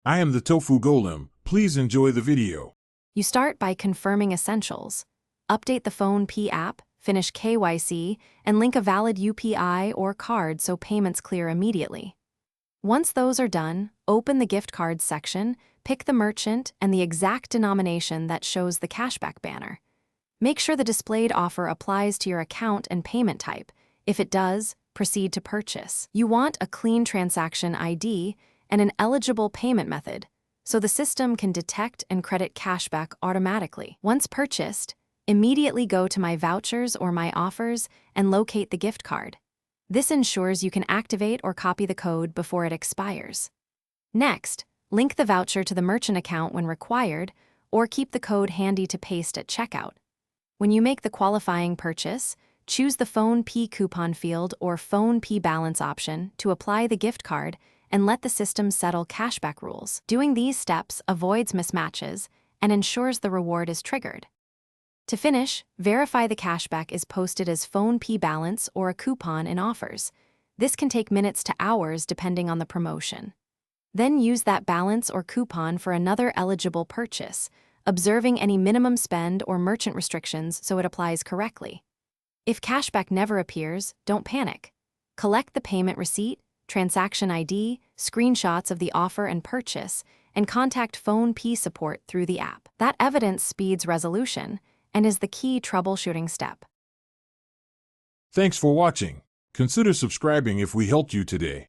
I am the Tofu Golem. Please enjoy the video. You start by confirming essentials. Update the Phonepe app, finish KYC, and link a valid UPI or card so payments clear immediately. Once those are done, open the gift cards section, pick the merchant and the exact denomination that shows the cashback banner. Make sure the displayed offer applies to your account and payment type. If it does, proceed to purchase. You want a clean transaction ID and an eligible payment method, so the system can detect and credit cashback automatically. Once purchased, immediately go to My Vouchers or My Offers and locate the gift card. This ensures you can activate or copy the code before it expires. Next, link the voucher to the merchant account when required, or keep the code handy to paste at checkout. When you make the qualifying purchase, choose the Phonepe coupon field or Phonepe balance option to apply the gift card and let the system settle cashback rules. Doing these steps avoids mismatches and ensures the reward is triggered. To finish, verify the cashback is posted as Phonepe balance or a coupon in offers. This can take minutes to hours depending on the promotion. Then use that balance or coupon for another eligible purchase, observing any minimum spend or merchant restrictions so it applies correctly. If cashback never appears, don't panic. Collect the payment receipt, transaction ID, screenshots of the offer and purchase, and contact Phonepe support through the app. That evidence speeds resolution and is the key troubleshooting step. Thanks for watching. Consider subscribing if we helped you today.